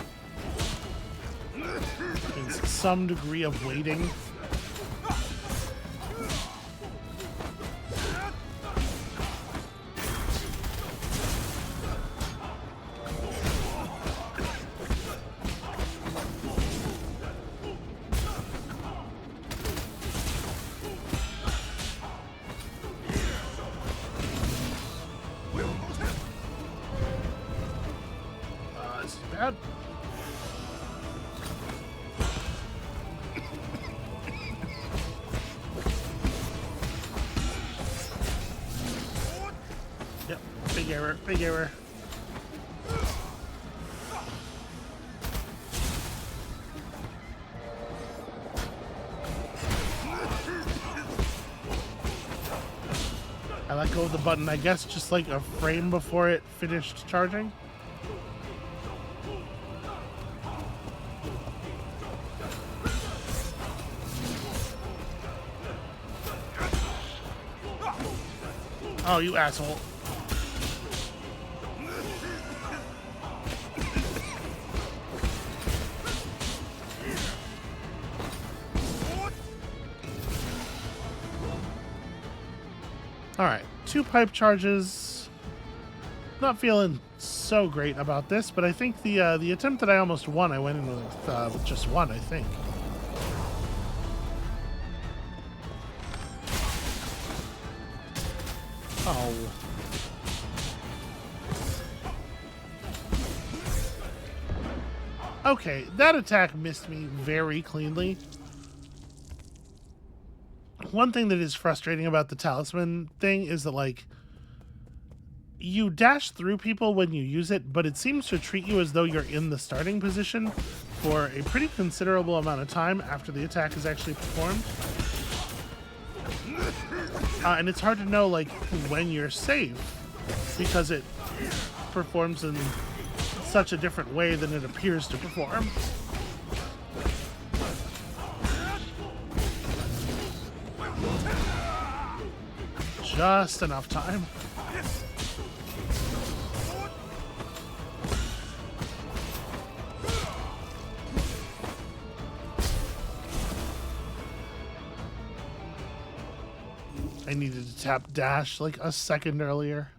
It means some degree of waiting. This is bad. Yep, big error, big error. I let go of the button, I guess, just like a frame before it finished charging. Oh, you asshole. Alright, 2 pipe charges. Not feeling so great about this, but I think the attempt that I almost won, I went in with just 1, I think. Oh. Okay, that attack missed me very cleanly. One thing that is frustrating about the talisman thing is that, like, you dash through people when you use it, but it seems to treat you as though you're in the starting position for a pretty considerable amount of time after the attack is actually performed. And it's hard to know, like, when you're safe, because it performs in such a different way than it appears to perform. Just enough time. I needed to tap dash like a second earlier.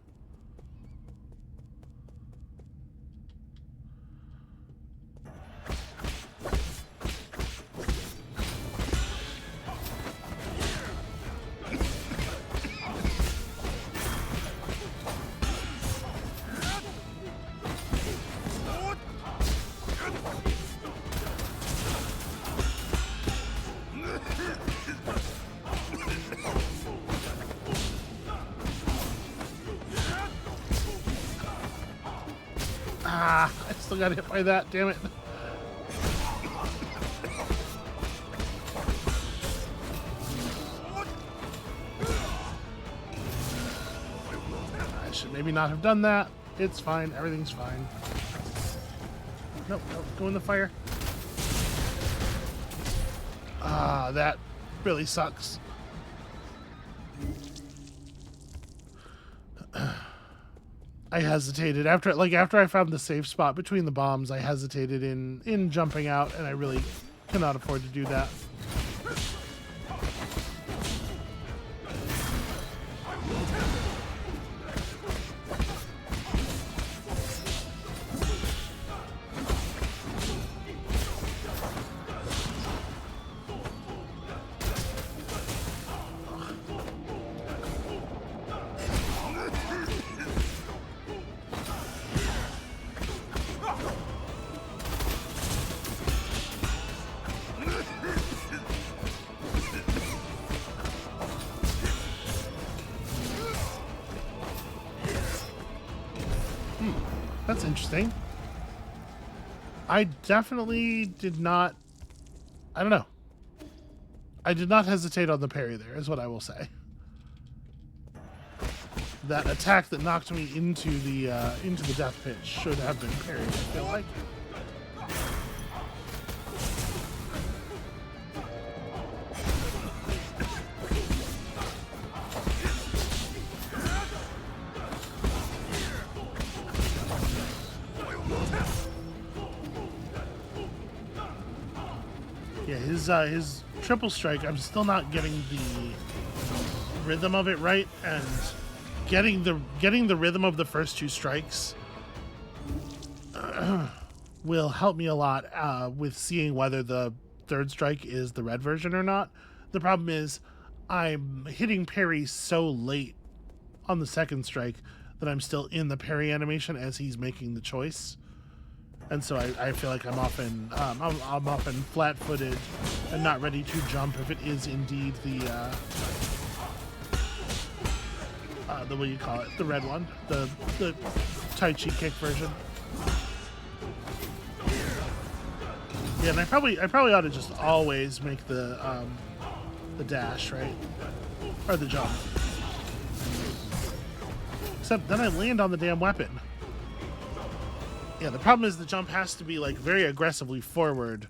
Ah, I still got hit by that, damn it. I should maybe not have done that. It's fine, everything's fine. Nope, nope, go in the fire. Ah, that really sucks. I hesitated after I found the safe spot between the bombs. I hesitated in jumping out, and I really cannot afford to do that. That's interesting. I definitely did not... I don't know. I did not hesitate on the parry there, is what I will say. That attack that knocked me into the death pit should have been parried, I feel like. Yeah, his triple strike, I'm still not getting the rhythm of it right, and getting the rhythm of the first two strikes will help me a lot with seeing whether the third strike is the red version or not. The problem is I'm hitting parry so late on the second strike that I'm still in the parry animation as he's making the choice. And so I feel like I'm often flat-footed and not ready to jump if it is indeed the what do you call it? The red one, the Tai Chi kick version. Yeah, and I probably ought to just always make the dash, right, or the jump. Except then I land on the damn weapon. Yeah, the problem is the jump has to be like very aggressively forward.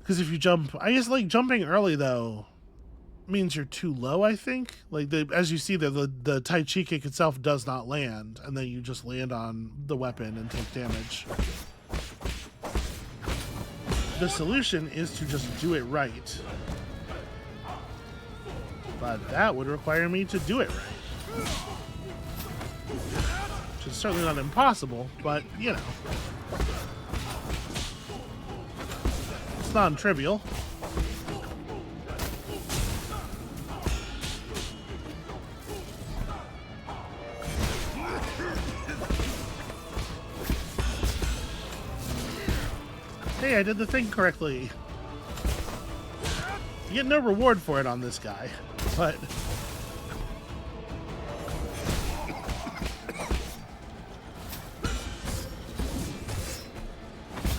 Because if you jump, I guess like jumping early though means you're too low, I think. Like as you see the Tai Chi kick itself does not land, and then you just land on the weapon and take damage. The solution is to just do it right. But that would require me to do it right. Which is certainly not impossible, but, you know. It's non-trivial. Hey, I did the thing correctly. You get no reward for it on this guy, but...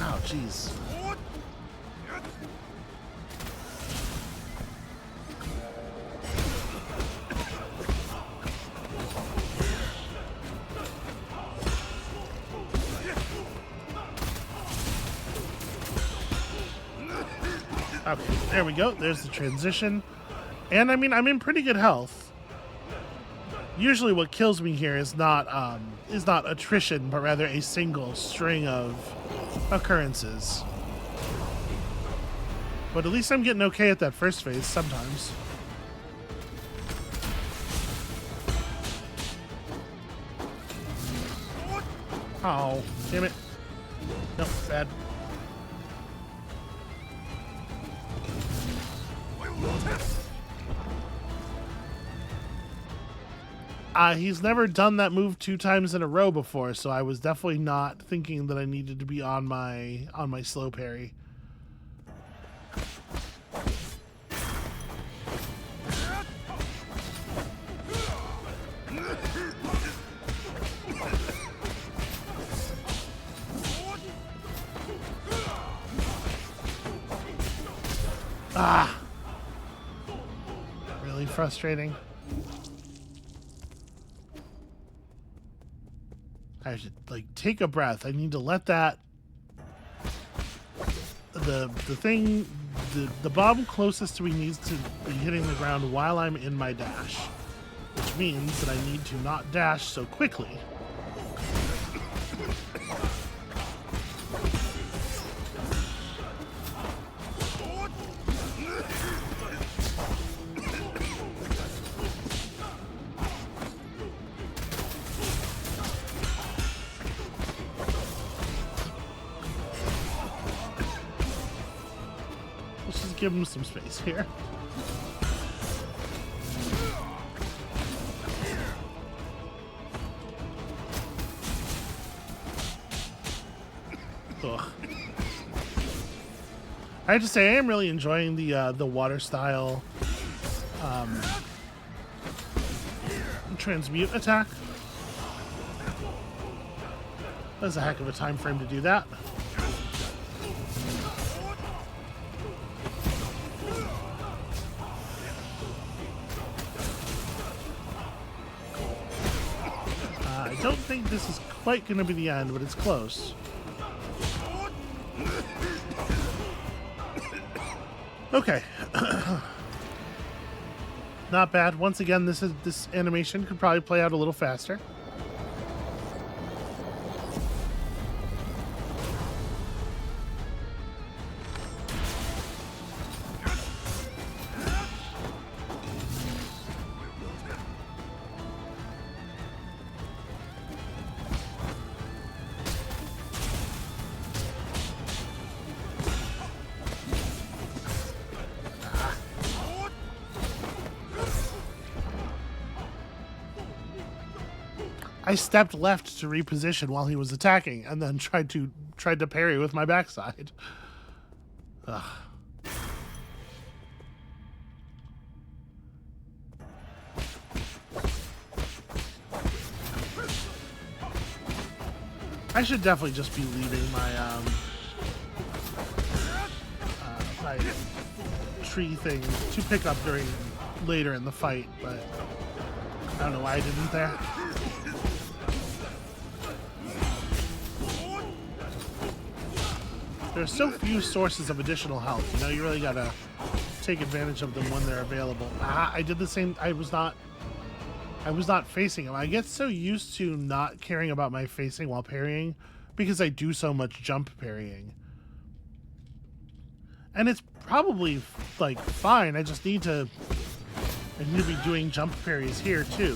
Oh, jeez. Okay, there we go. There's the transition. And I mean, I'm in pretty good health. Usually what kills me here is not attrition, but rather a single string of occurrences. But at least I'm getting okay at that first phase sometimes. Oh, damn it. Nope, bad. He's never done that move 2 times in a row before, so I was definitely not thinking that I needed to be on my slow parry. frustrating. I should like take a breath. I need to let that the bomb closest to me needs to be hitting the ground while I'm in my dash, which means that I need to not dash so quickly. Give him some space here. Ugh. I have to say, I am really enjoying the water style transmute attack. That's a heck of a time frame to do that. I don't think this is quite going to be the end, but it's close. Okay. Not bad. Once again, this animation could probably play out a little faster. I stepped left to reposition while he was attacking, and then tried to parry with my backside. Ugh. I should definitely just be leaving my my tree thing to pick up during later in the fight, but I don't know why I didn't there. There's so few sources of additional health. You know, you really gotta take advantage of them when they're available. I did the same. I was not facing him. I get so used to not caring about my facing while parrying because I do so much jump parrying. And it's probably like fine. I need to be doing jump parries here too.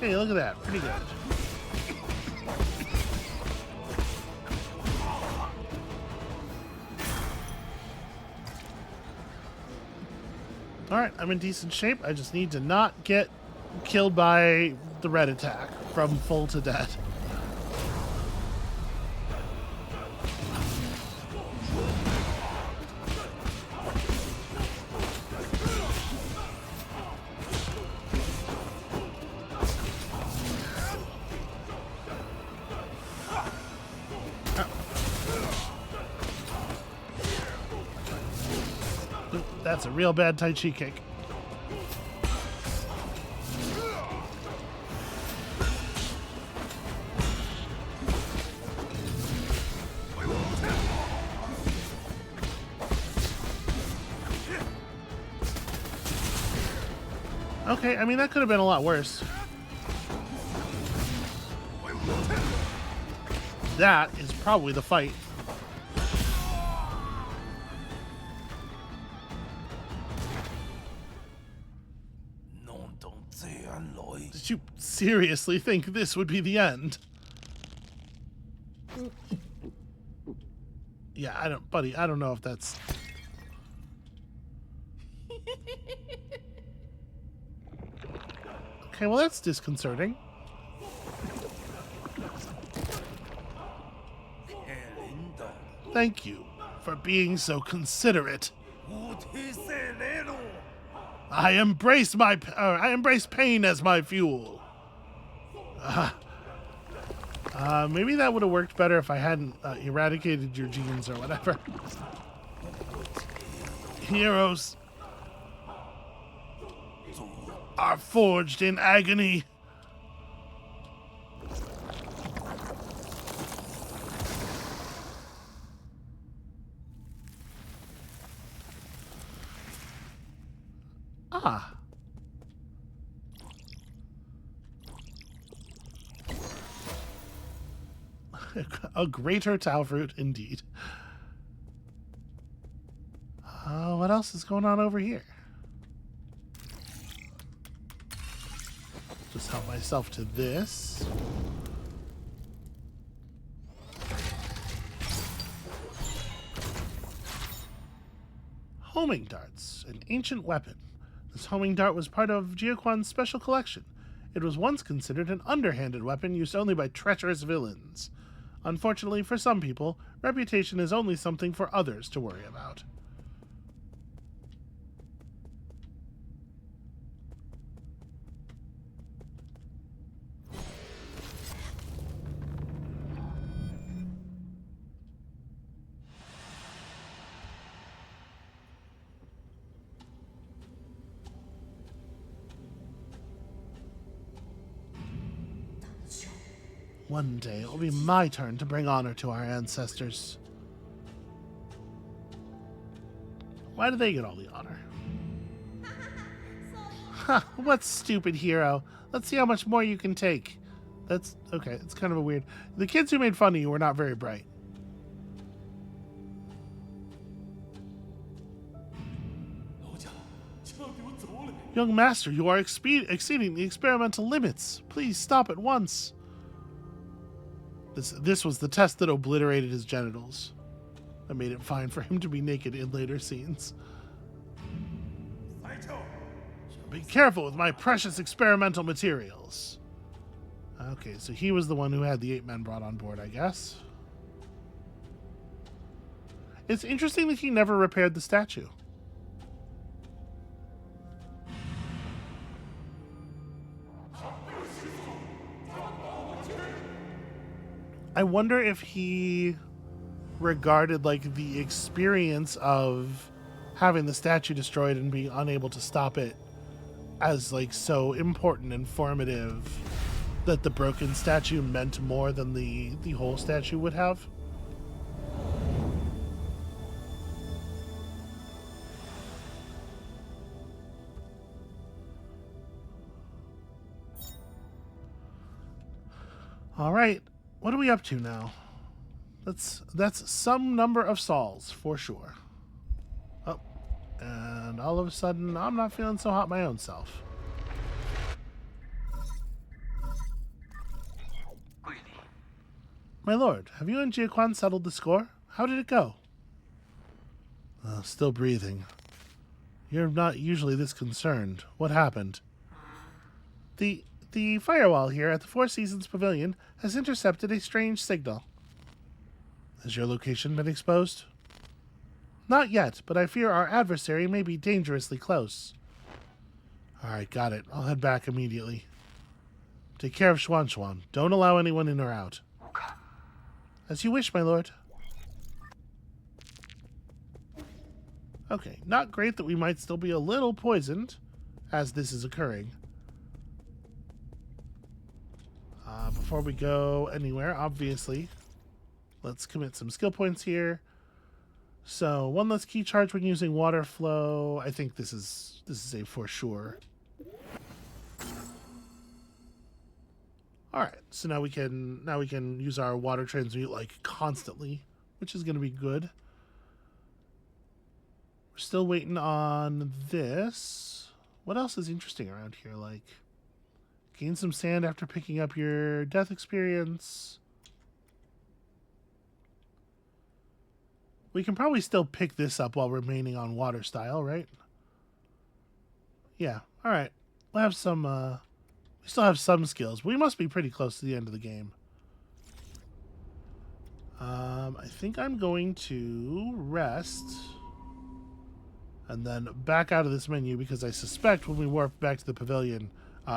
Hey, look at that. Pretty good. Alright, I'm in decent shape. I just need to not get killed by the red attack from full to dead. That's a real bad Tai Chi kick. Okay, I mean, that could have been a lot worse. That is probably the fight. Did you seriously think this would be the end? Yeah, I don't know if that's... Okay, well that's disconcerting. Thank you for being so considerate. I embrace pain as my fuel. Maybe that would have worked better if I hadn't eradicated your genes or whatever. Heroes are forged in agony. Ah. A greater Tau fruit, indeed. What else is going on over here? Just help myself to this. Homing darts, an ancient weapon. This homing dart was part of Jiaquan's special collection. It was once considered an underhanded weapon used only by treacherous villains. Unfortunately for some people, reputation is only something for others to worry about. One day it will be my turn to bring honor to our ancestors. Why do they get all the honor? Ha! What stupid hero? Let's see how much more you can take. That's okay. It's kind of a weird. The kids who made fun of you were not very bright. Young master, you are exceeding the experimental limits. Please stop at once. This was the test that obliterated his genitals. That made it fine for him to be naked in later scenes. Be careful with my precious experimental materials. Okay, so he was the one who had the 8 men brought on board, I guess. It's interesting that he never repaired the statue. I wonder if he regarded like the experience of having the statue destroyed and being unable to stop it as like so important and formative that the broken statue meant more than the whole statue would have. All right. What are we up to now? That's some number of sols for sure. Oh, and all of a sudden, I'm not feeling so hot my own self. My lord, have you and Jiaquan settled the score? How did it go? Still breathing. You're not usually this concerned. What happened? The firewall here at the Four Seasons Pavilion has intercepted a strange signal. Has your location been exposed? Not yet, but I fear our adversary may be dangerously close. Alright, got it. I'll head back immediately. Take care of Xuan. Don't allow anyone in or out. As you wish, my lord. Okay, not great that we might still be a little poisoned as this is occurring. Before we go anywhere, obviously, let's commit some skill points here. So, one less key charge when using water flow. I think this is a for sure. All right, so now we can use our water transmute like constantly, which is going to be good. We're still waiting on this. What else is interesting around here? Like, gain some sand after picking up your death experience. We can probably still pick this up while remaining on water style, right? Yeah. All right. We'll have some We still have some skills. We must be pretty close to the end of the game. I think I'm going to rest and then back out of this menu because I suspect when we warp back to the pavilion,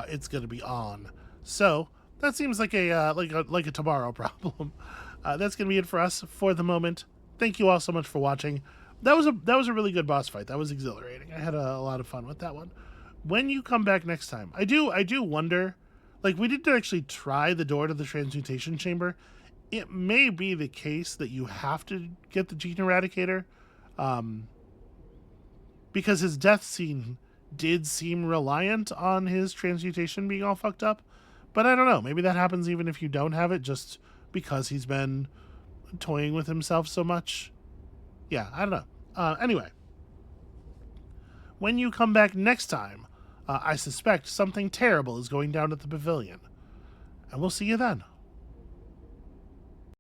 it's going to be on. So that seems like a tomorrow problem. That's going to be it for us for the moment. Thank you all so much for watching. That was a really good boss fight. That was exhilarating. I had a lot of fun with that one. When you come back next time, I do wonder, like, we didn't actually try the door to the transmutation chamber. It may be the case that you have to get the Gene Eradicator, because his death scene did seem reliant on his transmutation being all fucked up. But I don't know. Maybe that happens even if you don't have it, just because he's been toying with himself so much. Yeah, I don't know. Anyway, when you come back next time, I suspect something terrible is going down at the pavilion. And we'll see you then.